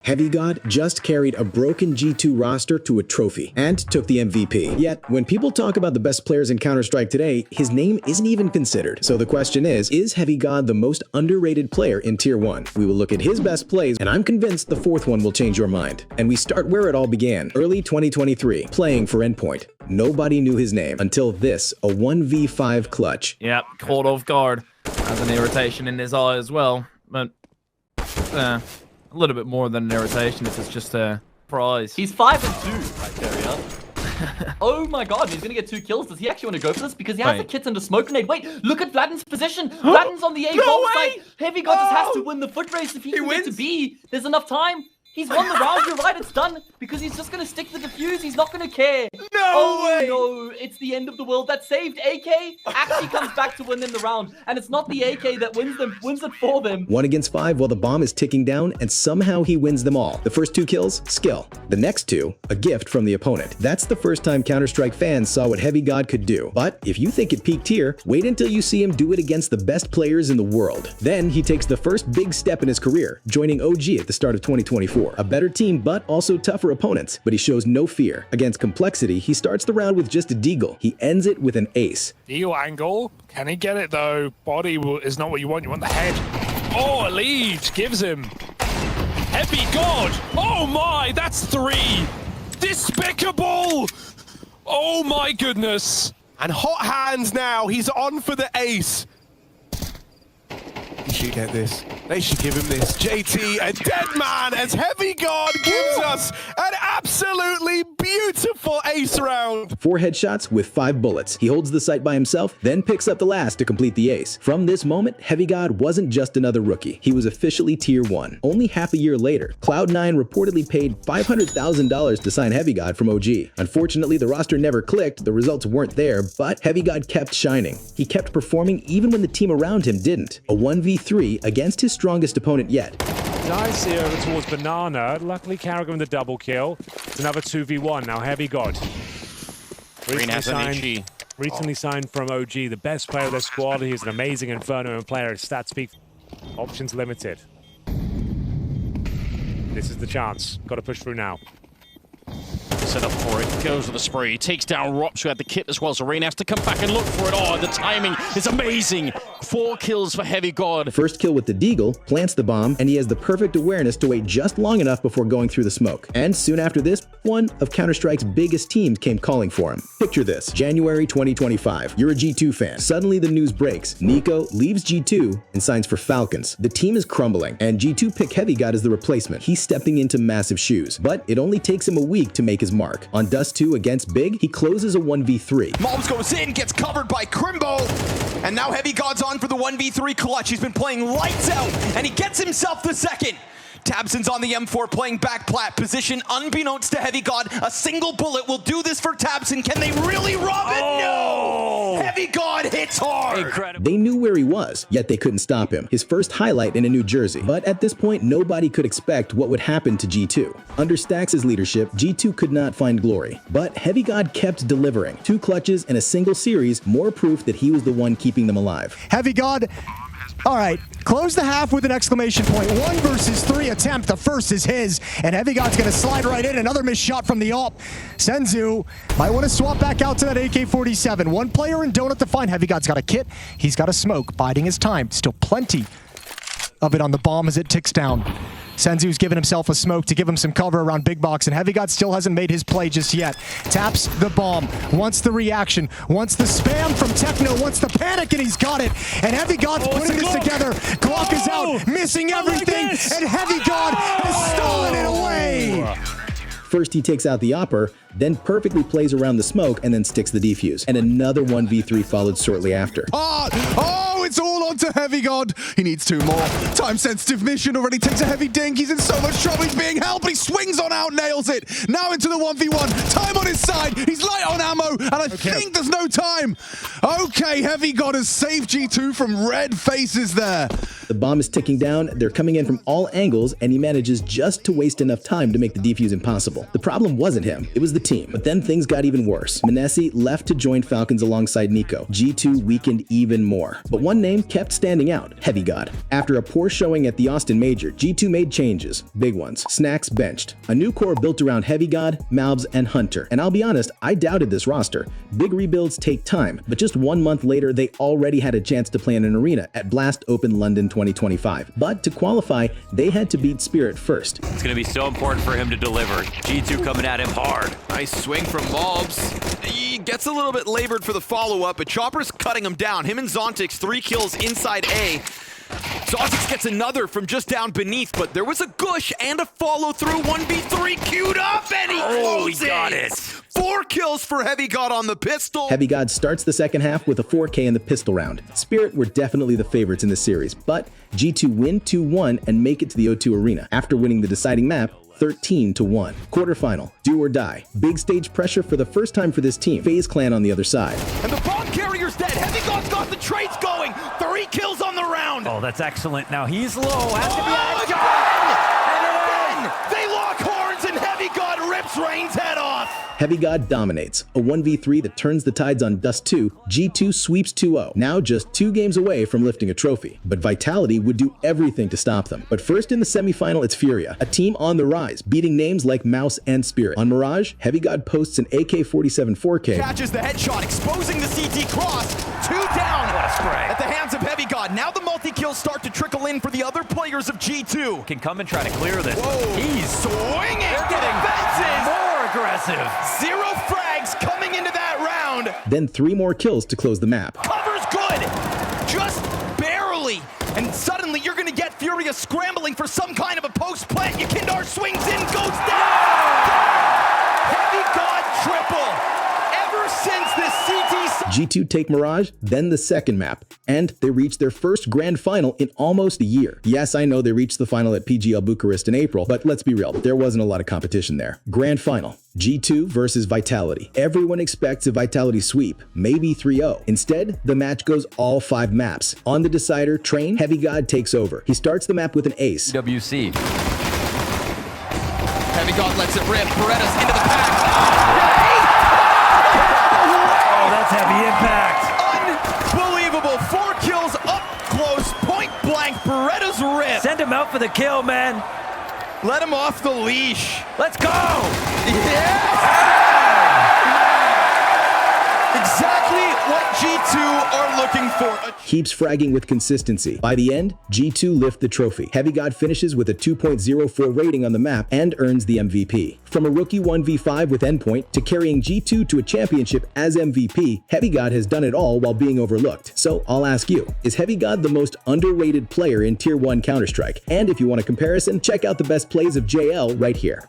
HeavyGod just carried a broken G2 roster to a trophy and took the MVP. Yet, when people talk about the best players in Counter-Strike today, his name isn't even considered. So the question is HeavyGod the most underrated player in Tier 1? We will look at his best plays, and I'm convinced the fourth one will change your mind. And we start where it all began, early 2023, playing for Endpoint. Nobody knew his name until this, a 1v5 clutch. Yep, caught off guard. Has an irritation in his eye as well, but a little bit more than an irritation if it's just a prize. He's 5-2 right there, yeah. Oh my god, he's gonna get 2 kills. Does he actually want to go for this? Because he has the kits and the smoke grenade. Wait, look at Vladden's position. Vladden's on the A bomb site. HeavyGods just has to win the foot race if he can get to B. There's enough time. He's won the round, you're right, it's done. Because he's just going to stick to the defuse, he's not going to care. No way! No, it's the end of the world. That saved AK actually comes back to win them the round. And it's not the AK that wins it for them. 1 against 5 while the bomb is ticking down, and somehow he wins them all. The first 2 kills, skill. The next 2, a gift from the opponent. That's the first time Counter-Strike fans saw what HeavyGod could do. But if you think it peaked here, wait until you see him do it against the best players in the world. Then he takes the first big step in his career, joining OG at the start of 2024. A better team, but also tougher opponents. But he shows no fear. Against complexity, he starts the round with just a Deagle. He ends it with an ace. Deagle angle. Can he get it though? Body is not what you want. You want the head. Oh, a lead gives him. HeavyGod. Oh my, that's 3. Despicable. Oh my goodness. And hot hands now. He's on for the ace. He should get this. They should give him this. JT, a dead man, as HeavyGod gives us an absolutely beautiful ace round. 4 headshots with 5 bullets. He holds the site by himself, then picks up the last to complete the ace. From this moment, HeavyGod wasn't just another rookie. He was officially Tier 1. Only half a year later, Cloud9 reportedly paid $500,000 to sign HeavyGod from OG. Unfortunately, the roster never clicked, the results weren't there, but HeavyGod kept shining. He kept performing even when the team around him didn't. A 1v3 against his strongest opponent yet. Nice here over towards Banana. Luckily, Carragher with the double kill. It's another 2v1 now. HeavyGod. Recently signed from OG, the best player of their squad. He's an amazing Inferno player. His stats speak. Options limited. This is the chance. Got to push through now. Set up for it, goes with the spree, takes down Rops, who had the kit as well, so Rain has to come back and look for it. Oh, the timing is amazing. 4 kills for HeavyGod. First kill with the Deagle, plants the bomb, and he has the perfect awareness to wait just long enough before going through the smoke. And soon after this, one of Counter-Strike's biggest teams came calling for him. Picture this, January 2025, you're a G2 fan. Suddenly the news breaks, Nico leaves G2 and signs for Falcons. The team is crumbling, and G2 pick HeavyGod as the replacement. He's stepping into massive shoes, but it only takes him a week to make his mark. On Dust 2 against Big, he closes a 1v3. Mobs goes in, gets covered by Crimbo, and now HeavyGod's on for the 1v3 clutch. He's been playing lights out, and he gets himself the second. Tabson's on the M4 playing back plat position. Unbeknownst to HeavyGod, a single bullet will do this for Tabson. Can they really rob it? No! HeavyGod hits hard! Incredible. They knew where he was, yet they couldn't stop him. His first highlight in a New Jersey. But at this point, nobody could expect what would happen to G2. Under Stax' leadership, G2 could not find glory. But HeavyGod kept delivering. 2 clutches in a single series, more proof that he was the one keeping them alive. HeavyGod. All right, close the half with an exclamation point. 1 versus 3 attempt. The first is his, and HeavyGod's gonna slide right in. Another missed shot from the AWP. Senzu might want to swap back out to that AK-47. 1 player in donut to find. HeavyGod's got a kit. He's got a smoke, biding his time. Still plenty of it on the bomb as it ticks down. Senzu's given himself a smoke to give him some cover around Big Box, and HeavyGod still hasn't made his play just yet. Taps the bomb, wants the reaction, wants the spam from Techno, wants the panic, and he's got it. And HeavyGod's putting this together. Glock is out, missing everything, and HeavyGod has stolen it away. First he takes out the Opper, then perfectly plays around the smoke and then sticks the defuse. And another 1v3 followed shortly after. Oh, it's all on to HeavyGod. He needs 2 more. Time-sensitive mission already takes a heavy dink. He's in so much trouble. He's being held, but he swings on One out nails it. Now into the 1v1. Time on his side. He's light on ammo, and I think there's no time. Okay, heavygod has saved G2 from red faces there. The bomb is ticking down, they're coming in from all angles, and he manages just to waste enough time to make the defuse impossible. The problem wasn't him, it was the team. But then things got even worse. Manesi left to join Falcons alongside Nico. G2 weakened even more. But one name kept standing out, heavygod. After a poor showing at the Austin Major, G2 made changes. Big ones. Snacks benched. A new core built around heavygod, Malbs, and Hunter. And I'll be honest, I doubted this roster. Big rebuilds take time, but just 1 month later, they already had a chance to play in an arena at Blast Open London 2025. But to qualify, they had to beat Spirit first. It's going to be so important for him to deliver. G2 coming at him hard. Nice swing from Malbs. He gets a little bit labored for the follow-up, but Chopper's cutting him down. Him and Zontix, 3 kills inside A. Zontix gets another from just down beneath, but there was a gush and a follow-through. 1v3 queued up, and he closes. He got it. 4 kills for heavygod on the pistol. heavygod starts the second half with a 4K in the pistol round. Spirit were definitely the favorites in this series, but G2 win 2-1 and make it to the O2 Arena after winning the deciding map 13-1. Quarterfinal, do or die. Big stage pressure for the first time for this team. FaZe clan on the other side. And the bomb carrier's dead. heavygod's got the trades going. 3 kills on the round. Oh, that's excellent. Now he's low. Has to be again! They lock horns and heavygod rips Rain's head off. heavygod dominates. A 1v3 that turns the tides on Dust 2, G2 sweeps 2-0, now just 2 games away from lifting a trophy. But Vitality would do everything to stop them. But first in the semifinal, it's Furia, a team on the rise, beating names like Mouse and Spirit. On Mirage, heavygod posts an AK-47 4K. Catches the headshot, exposing the CT cross. 2 down at the hands of heavygod. Now the multi-kills start to trickle in for the other players of G2. Can come and try to clear this. Whoa. He's swinging. They're getting more aggressive. 0 frags coming into that round. Then 3 more kills to close the map. Cover's good, just barely. And suddenly you're gonna get Furia scrambling for some kind of a post plant. Yakindar swings in, goes down. heavygod triple. Ever since this CT... G2 take Mirage, then the second map, and they reach their first grand final in almost a year. Yes, I know they reached the final at PGL Bucharest in April, but let's be real, there wasn't a lot of competition there. Grand final, G2 versus Vitality. Everyone expects a Vitality sweep, maybe 3-0. Instead, the match goes all 5 maps. On the decider, Train, heavygod takes over. He starts the map with an ace. WC. heavygod lets it rip, Beretta's into the pack. That's heavy impact. Unbelievable. 4 kills up close, point blank. Beretta's rip. Send him out for the kill, man. Let him off the leash. Let's go. Yes! Exactly what G2 are looking for. Keeps fragging with consistency. By the end, G2 lift the trophy. heavygod finishes with a 2.04 rating on the map and earns the MVP. From a rookie 1v5 with Endpoint to carrying G2 to a championship as MVP, heavygod has done it all while being overlooked. So I'll ask you, is heavygod the most underrated player in Tier 1 Counter-Strike? And if you want a comparison, check out the best plays of JL right here.